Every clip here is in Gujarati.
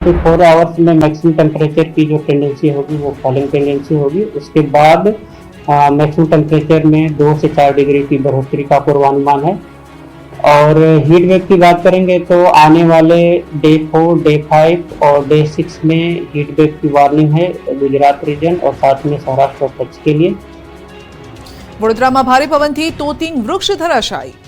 तो 4 आवर्स में मैक्सिमम टेम्परेचर की जो टेंडेंसी होगी वो फॉलिंग टेंडेंसी होगी। उसके बाद मैक्सिमम टेम्परेचर में 2 से 4 डिग्री की बढ़ोतरी का पूर्वानुमान है। और हीट वेव की बात करेंगे तो आने वाले डे 4, डे 5 और डे 6 में हीट वेव की वार्निंग है गुजरात रीजन और साथ में सौराष्ट्र और कच्छ के लिए। વડોદરામાં ભારે પવનથી તોતિંગ વૃક્ષ ધરાશાયી।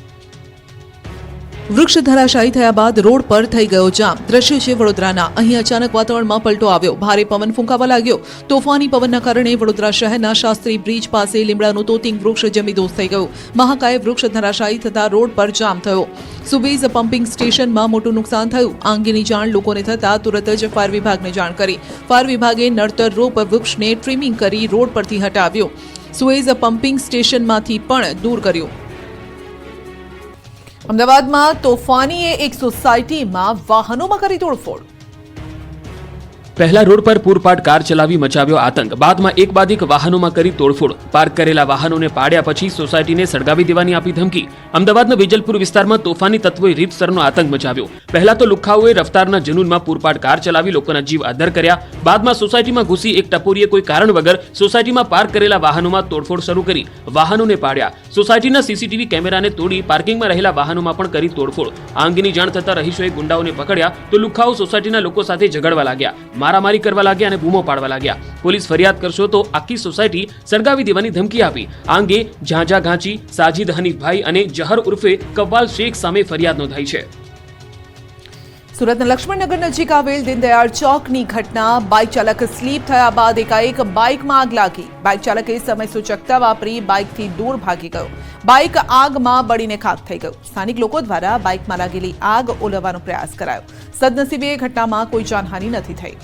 વૃક્ષ ધરાશાયી થયા બાદ રોડ પર થઈ ગયો જામ। દ્રશ્યો છે વડોદરાના। અહીં અચાનક વાતાવરણમાં પલટો આવ્યો। ભારે પવન ફૂંકાવા લાગ્યો। તોફાની પવનના કારણે વડોદરા શહેરના શાસ્ત્રી બ્રિજ પાસે લીમડાનું તોતિંગ વૃક્ષ જમીદોસ્ત થઈ ગયું। મહાકાય વૃક્ષ ધરાશાયી થતા રોડ પર જામ થયો। સુબેઝ પમ્પિંગ સ્ટેશનમાં મોટું નુકસાન થયું। આ અંગેની જાણ લોકોને થતા તુરત જ ફાયર વિભાગને જાણ કરી। ફાયર વિભાગે નડતર રૂપ વૃક્ષને ટ્રીમિંગ કરી રોડ પરથી હટાવ્યો। સુએઝ પમ્પિંગ સ્ટેશનમાંથી પણ દૂર કર્યું। અમદાવાદમાં તોફાનીએ એક સોસાયટીમાં વાહનોમાં કરી તોડફોડ। પહેલા રોડ પર પૂરપાટ કાર ચલાવી મચાવ્યો આતંક। બાદમાં એક બાદ એક વાહનોમાં કરી તોડફોડ। પાર્ક કરેલા વાહનોને પાડ્યા પછી સોસાયટીને સળગાવી દેવાની આપી ધમકી। અમદાવાદના વેજલપુર વિસ્તારમાં તોફાની તત્વોએ રીતસરનો આતંક મચાવ્યો। પહેલા તો લુખ્ખાઓએ રફતારના જનૂનમાં પૂરપાટ કાર ચલાવી લોકોના જીવ આધર કર્યા। બાદમાં સોસાયટીમાં ઘૂસી એક ટપોરીએ કોઈ કારણ વગર સોસાયટીમાં પાર્ક કરેલા વાહનોમાં તોડફોડ શરૂ કરી વાહનોને પાડ્યા। સોસાયટીના સીસીટીવી કેમેરાને તોડી પાર્કિંગમાં રહેલા વાહનોમાં પણ કરી તોડફોડ। આ અંગેની જાણ થતા રહીશોએ ગુંડાઓને પકડ્યા તો લુખ્ખાઓ સોસાયટીના લોકો સાથે ઝઘડવા લાગ્યા। મારામારી કરવા લાગ્યા અને બૂમો પાડવા લાગ્યા। પોલીસ ફરિયાદ કરશો તો આખી સોસાયટી સળગાવી દેવાની ધમકી આપી। આ અંગે ઝાંઝા ઘાંચી સાજીદ હનીફભાઈ અને જહર ઉર્ફે કવ્વાલ શેખ સામે ફરિયાદ નોંધાઈ છે। સુરતના લક્ષ્મણનગર નજીક આવેલ દીનદયાળ ચોકની ઘટના। બાઇક ચાલક સ્લીપ થયા બાદ એકાએક બાઇકમાં આગ લાગી। બાઇક ચાલકે સમય સૂચકતા વાપરી બાઇકથી દૂર ભાગી ગયો। બાઇક આગમાં બળીને ખાખ થઈ ગયું। સ્થાનિક લોકો દ્વારા બાઇકમાં લાગેલી આગ ઓલવવાનો પ્રયાસ કરાયો। સદનસીબે ઘટનામાં કોઈ જાનહાનિ નથી થઈ।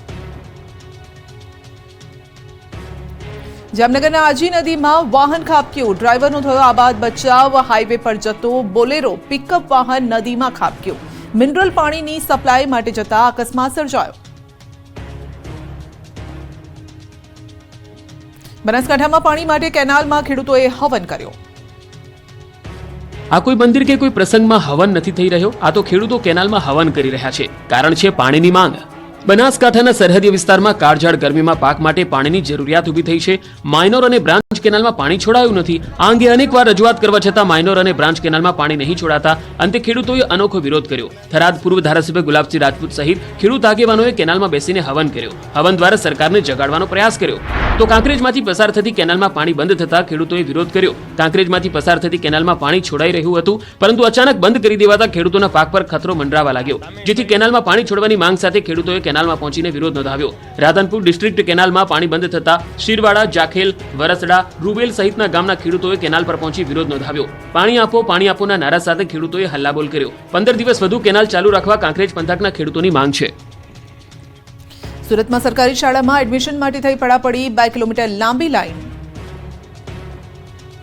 જામનગરના આજી નદીમાં વાહન ખાબક્યું। ડ્રાઈવરનો થયો આબાદ બચાવ। હાઈવે પર જતો બોલેરો પિકઅપ વાહન નદીમાં ખાબક્યું। મિનરલ પાણીની સપ્લાય માટે જતા અકસ્માત સર્જાયો। બનાસકાંઠામાં પાણી માટે કેનાલમાં ખેડૂતોએ હવન કર્યો। આ કોઈ મંદિર કે કોઈ પ્રસંગમાં હવન નથી થઈ રહ્યો। આ તો ખેડૂતો કેનાલમાં હવન કરી રહ્યા છે। કારણ છે પાણીની માંગ। બનાસકાંઠાના સરહદી વિસ્તારમાં કાળઝાળ ગરમીમાં પાક માટે પાણીની જરૂરિયાત ઊભી થઈ છે। માઇનોર અને બ્રાન્ચ કેનાલમાં પાણી છોડાયું નથી। આ અંગે અનેકવાર રજૂઆત કરવા છતાં માઇનોર અને બ્રાન્ચ કેનાલમાં પાણી નહીં છોડાતા અંતે ખેડૂતોએ અનોખો વિરોધ કર્યો। થરાદ પૂર્વ ધારાસભ્ય ગુલાબસિંહ રાજપૂત સહિત ખેડૂત આગેવાનોએ કેનાલમાં બેસીને હવન કર્યો। હવન દ્વારા સરકારને જગાડવાનો પ્રયાસ કર્યો। તો કાંકરેજમાંથી પસાર થતી કેનાલમાં પાણી બંધ થતા ખેડૂતોએ વિરોધ કર્યો। કાંકરેજમાંથી પસાર થતી કેનાલમાં પાણી છોડાઈ રહ્યું હતું પરંતુ અચાનક બંધ કરી દેવાતા ખેડૂતોના પાક પર ખતરો મંડરાવા લાગ્યો। જેથી કેનાલમાં પાણી છોડવાની માંગ સાથે ખેડૂતોએ કેનાલમાં પહોંચીને વિરોધ નોંધાવ્યો। રાધનપુર ડિસ્ટ્રિક્ટ કેનાલમાં પાણી બંધ થતા શિરવાડા, જાખેલ, વરસડા, રૂબેલ સહિતના ગામના ખેડૂતોએ કેનાલ પર પહોંચી વિરોધ નોંધાવ્યો। પાણી આપોના નારા સાથે ખેડૂતોએ હલ્લાબોલ કર્યો। 15 દિવસ વધુ કેનાલ ચાલુ રાખવા કાંકરેજ પંથકના ખેડૂતોની માંગ છે। સુરતમાં સરકારી શાળામાં એડમિશન માટે થઈ પડાપડી। 2 કિલોમીટર લાંબી લાઈન।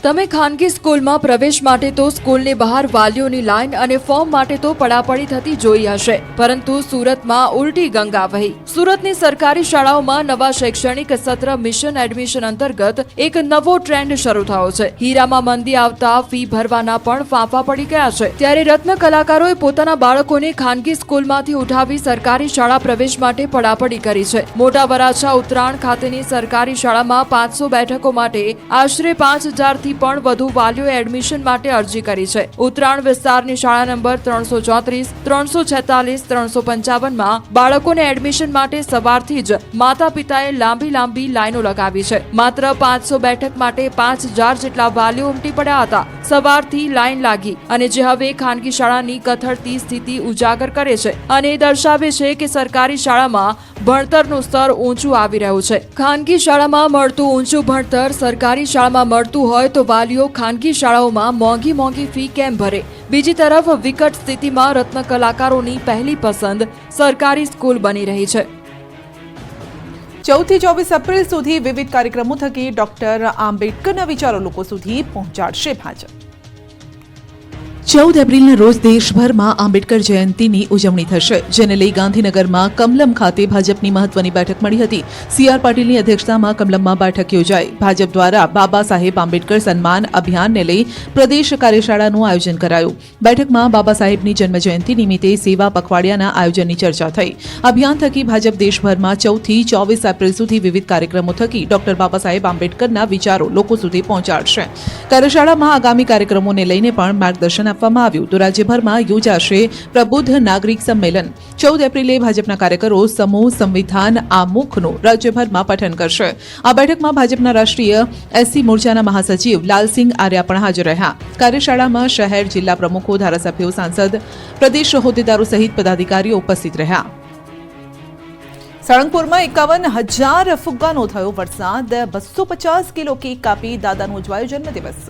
તમે ખાનગી સ્કૂલમાં પ્રવેશ માટે તો સ્કૂલની બહાર વાલીઓની લાઈન અને ફોર્મ માટે તો પડાપડી થતી જોઈ હશે, પરંતુ સુરતમાં ઉલટી ગંગા વહી। સુરતની સરકારી શાળાઓમાં નવા શૈક્ષણિક સત્ર મિશન એડમિશન અંતર્ગત એક નવો ટ્રેન્ડ શરૂ થયો છે। હીરામાં મંદી આવતા ફી ભરવાના પણ ફાંફા પડી ગયા છે। ત્યારે રત્ન કલાકારોએ પોતાના બાળકોને ખાનગી સ્કૂલમાંથી ઉઠાવી સરકારી શાળા પ્રવેશ માટે પડાપડી કરી છે। મોટા વરાછા ઉત્તરાણ ખાતેની સરકારી શાળામાં 500 બેઠકો માટે આશરે 5000 થી પણ વધુ વાલીઓએ એડમિશન માટે અરજી કરી છે। ઉત્તરાણ વિસ્તારની શાળા નંબર 334, 346, 355 માં બાળકોને એડમિશન માટે સવારથી જ માતા પિતાએ લાંબી લાઈનો લગાવી છે। માત્ર 500 બેઠક માટે 5000 જેટલા વાલીઓ ઉમટી પડ્યા હતા। સવારથી લાઈન લાગી અને જે હવે ખાનગી શાળાની કથળતી સ્થિતિ ઉજાગર કરે છે અને દર્શાવે છે કે સરકારી શાળામાં ભણતરનું સ્તર ઊંચું આવી રહ્યું છે। ખાનગી શાળામાં મળતું ઊંચું ભણતર સરકારી શાળામાં મળતું હોય તો વાલીઓ ખાનગી શાળાઓમાં મોંઘી ફી કેમ ભરે? બીજી તરફ વિકટ સ્થિતિમાં રત્ન કલાકારોની પહેલી પસંદ સરકારી સ્કૂલ બની રહી છે। 14 થી 24 એપ્રિલ સુધી વિવિધ કાર્યક્રમો થકી ડોક્ટર આંબેડકરના વિચારો લોકો સુધી પહોંચાડશે ભાજપ। 14 એપ્રિલના રોજ દેશભરમાં આંબેડકર જયંતિની ઉજવણી થશે, જેને લઈ ગાંધીનગરમાં કમલમ ખાતે ભાજપની મહત્વની બેઠક મળી હતી. સી.આર. પાટીલની અધ્યક્ષતામાં કમલમમાં બેઠક યોજાઈ. ભાજપ દ્વારા બાબા સાહેબ આંબેડકર સન્માન અભિયાનને લઈ પ્રદેશ કાર્યશાળાનું આયોજન કરાયું. બેઠકમાં બાબા સાહેબની જન્મજયંતિ નિમિત્તે સેવા પખવાડિયાના આયોજનની ચર્ચા થઈ. અભિયાન થકી ભાજપ દેશભરમાં 14 થી 24 એપ્રિલ સુધી વિવિધ કાર્યક્રમો થકી ડોક્ટર બાબા સાહેબ આંબેડકરના વિચારો લોકો સુધી પહોંચાડશે. કાર્યશાળામાં આગામી કાર્યક્રમોને લઈને પણ માર્ગદર્શન આપવામાં આવ્યું. તો રાજ્યભરમાં યોજાશે પ્રબુદ્ધ નાગરિક સંમેલન. 14 એપ્રિલે ભાજપના કાર્યકરો સમૂહ સંવિધાન આમુખનું રાજ્યભરમાં પઠન કરશે. આ બેઠકમાં ભાજપના રાષ્ટ્રીય એસસી મોરચાના મહાસચિવ લાલસિંહ આર્યા પણ હાજર રહ્યા. કાર્યશાળામાં શહેર, જિલ્લા પ્રમુખો, ધારાસભ્યો, સાંસદ, પ્રદેશ હોદ્દેદારો સહિત પદાધિકારીઓ ઉપસ્થિત રહ્યા. સાળંગપુરમાં 51,000 ફુગ્ગાનો થયો વરસાદ. 250 કિલો કેક કાપી દાદાનો ઉજવાયો જન્મદિવસ.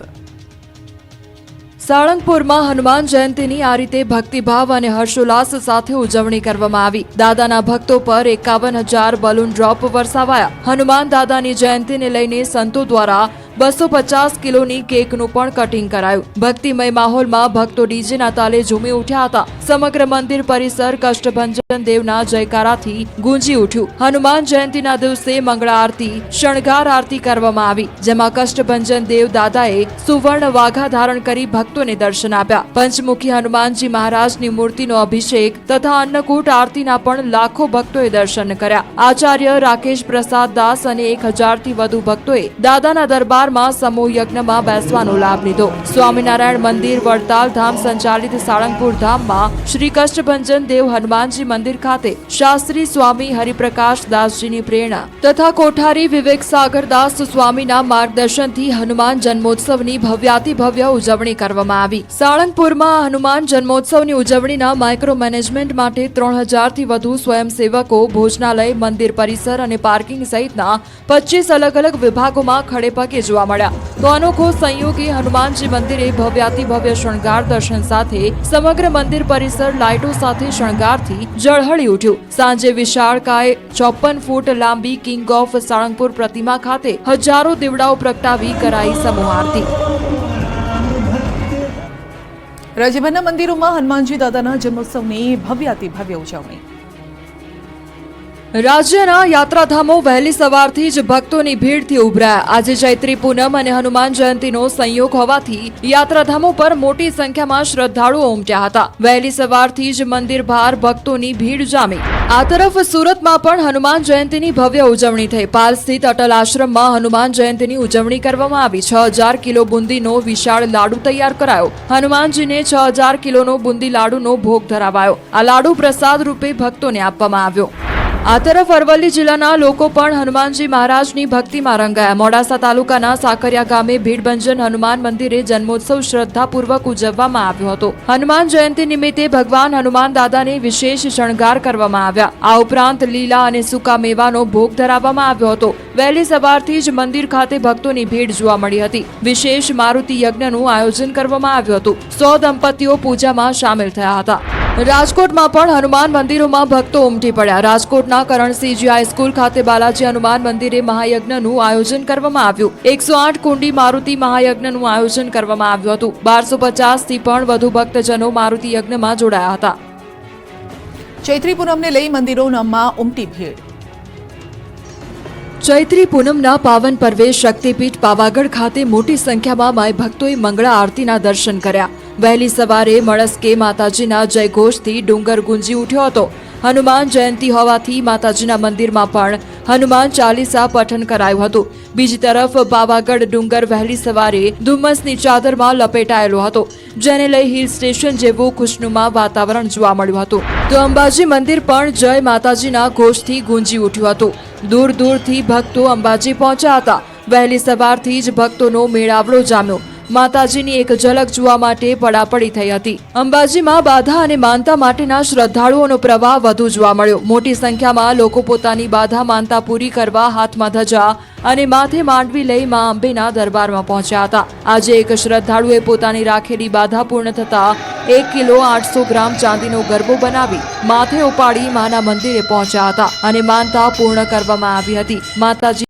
સાળંગપુરમાં હનુમાન જયંતિની આ રીતે ભક્તિભાવ અને હર્ષોલ્લાસ સાથે ઉજવણી કરવામાં આવી. દાદાના ભક્તો પર 51,000 બલૂન ડ્રોપ વરસાવાયા. હનુમાન દાદાની જયંતિને લઈને સંતો દ્વારા 250 કિલોની કેકનું પણ કટિંગ કરાયું. ભક્તિમય માહોલમાં ભક્તો ડીજેના તાલે ઝૂમી ઉઠ્યા હતા. સમગ્ર મંદિર પરિસર કષ્ટભંજન દેવના જયકારાથી ગુંજી ઉઠ્યું. હનુમાન જયંતિના દિવસે મંગળા આરતી, શણગાર આરતી કરવામાં આવી, જેમાં કષ્ટભંજન દેવ દાદાએ સુવર્ણ વાઘા ધારણ કરી ભક્તોને દર્શન આપ્યા. પંચમુખી હનુમાનજી મહારાજની મૂર્તિનો અભિષેક તથા અન્નકૂટ આરતીના પણ લાખો ભક્તોએ દર્શન કર્યા. આચાર્ય રાકેશ પ્રસાદ દાસ અને 1,000 થી વધુ ભક્તોએ દાદાના દરબાર સમૂહ યજ્ઞમાં બેસવાનો લાભ લીધો. સ્વામિનારાયણ મંદિર, વડતાલ ધામ સંચાલિત સાળંગપુર ધામમાં શ્રી કષ્ટભંજન દેવ હનુમાનજી મંદિર ખાતે શાસ્ત્રી સ્વામી હરિપ્રકાશ દાસજીની પ્રેરણા તથા કોઠારી વિવેક સાગર દાસ સ્વામીના માર્ગદર્શનથી હનુમાન જન્મોત્સવની ભવ્યાતિભવ્ય ઉજવણી કરવામાં આવી. સાળંગપુરમાં હનુમાન જન્મોત્સવની ઉજવણીના માઇક્રો મેનેજમેન્ટ માટે 3,000 થી વધુ સ્વયંસેવકો, ભોજનાલય, મંદિર પરિસર અને પાર્કિંગ સહિતના 25 અલગ અલગ વિભાગોમાં ખડેપગે જોવા મળ્યા. તો અનોખો સંયોગી હનુમાનજી મંદિરે ભવ્યાતિભવ્ય શણગાર દર્શન સાથે સમગ્ર મંદિર પરિસર લાઇટો સાથે શણગારથી ઝળહળી ઉઠ્યું. સાંજે વિશાળકાય 54 ફૂટ લાંબી કિંગ ઓફ સાળંગપુર પ્રતિમા ખાતે હજારો દીવડાઓ પ્રગટાવી કરાઈ સમૂહ આરતી. રાજ્યભરના મંદિરોમાં હનુમાનજી દાદાના જન્મોત્સવની ભવ્યાતિભવ્ય ઉજવણી. રાજ્યના યાત્રાધામો વહેલી સવારથી જ ભક્તોની ભીડથી ઉભરાયા. આજે ચૈત્રી પૂનમ અને હનુમાન જયંતિનો સંયોગ હોવાથી યાત્રાધામો પર મોટી સંખ્યામાં શ્રદ્ધાળુઓ ઉમટ્યા હતા. વહેલી સવારથી જ મંદિર બહાર ભક્તોની ભીડ જામી. આ તરફ સુરતમાં પણ હનુમાન જયંતિની ભવ્ય ઉજવણી થઈ. પાલ સ્થિત અટલ આશ્રમમાં હનુમાન જયંતિની ઉજવણી કરવામાં આવી. 6,000 કિલો બુંદીનો વિશાળ લાડુ તૈયાર કરાયો. હનુમાનજીને 6,000 કિલોનો બુંદી લાડુનો ભોગ ધરાવાયો. આ લાડુ પ્રસાદ રૂપે ભક્તોને આપવામાં આવ્યો. આ તરફ અરવલ્લી જિલ્લાના લોકો પણ હનુમાનજી મહારાજની ભક્તિમાં રંગાયા. મોડાસા તાલુકાના સાકરિયા ગામે ભીડભંજન હનુમાન મંદિરે જન્મોત્સવ શ્રદ્ધાપૂર્વક ઉજવવામાં આવ્યો હતો. હનુમાન જયંતિ નિમિત્તે ભગવાન હનુમાન દાદાને વિશેષ શણગાર કરવામાં આવ્યા. આ ઉપરાંત લીલા અને સૂકા મેવાનો ભોગ ધરાવવામાં આવ્યો હતો. વહેલી સવારથી જ મંદિર ખાતે ભક્તોની ભીડ જોવા મળી હતી. વિશેષ મારુતિ યજ્ઞનું આયોજન કરવામાં આવ્યું હતું. 100 દંપતીઓ પૂજામાં સામેલ થયા હતા. રાજકોટમાં પણ હનુમાન મંદિરોમાં ભક્તો ઉમટી પડ્યા. રાજકોટના કરણસિંહજી હાઈસ્કૂલ ખાતે બાલાજી હનુમાન મંદિરે મહાયજ્ઞનું આયોજન કરવામાં આવ્યું. 108 કુંડી મારુતિ મહાયજ્ઞનું આયોજન કરવામાં આવ્યું હતું. 1250 થી પણ વધુ ભક્તજનો મારુતિ યજ્ઞમાં જોડાયા હતા. ચૈત્રી પૂનમને લઈ મંદિરોમાં ઉમટી ભીડ. ચૈત્રી પૂનમના પાવન પર્વે શક્તિપીઠ પાવાગઢ ખાતે મોટી સંખ્યામાં માય ભક્તોએ મંગળા આરતીના દર્શન કર્યા. વહેલી સવારે મળસ્કે માતાજીના જયઘોષથી ડુંગર ગુંજી ઉઠ્યો હતો. હનુમાન જયંતિ હોવાથી માતાજીના મંદિરમાં પણ હનુમાન ચાલીસા પઠન કરાયું હતું. બીજી તરફ પાવાગઢ ડુંગર વહેલી સવારે ધુમ્મસની ચાદરમાં લપેટાયેલો હતો, જેને લઈ હિલ સ્ટેશન જેવું ખુશનુમા વાતાવરણ જોવા મળ્યું હતું. તો અંબાજી મંદિર પણ જય માતાજીના ઘોષથી ગુંજી ઉઠ્યું હતું. દૂર દૂરથી ભક્તો અંબાજી પહોંચ્યા હતા. વહેલી સવારથી જ ભક્તોનો મેળાવડો જામ્યો. માતાજીની એક ઝલક જોવા માટે પડાપડી થઈ હતી. અંબાજીમાં બાધા અને માનતા માટેના શ્રદ્ધાળુઓનો પ્રવાહ વધુ જોવા મળ્યો. મોટી સંખ્યામાં લોકો પોતાની બાધા માનતા પૂરી કરવા હાથમાં ધજા અને માથે માંડવી લઈ મા અંબેના દરબારમાં પહોંચ્યા હતા. આજે એક શ્રદ્ધાળુએ પોતાની રાખેલી બાધા પૂર્ણ થતા 1 કિલો 800 ગ્રામ ચાંદીનો ગરબો બનાવી માથે ઉપાડી માના મંદિરે પહોંચ્યા હતા અને માનતા પૂર્ણ કરવામાં આવી હતી. માતાજી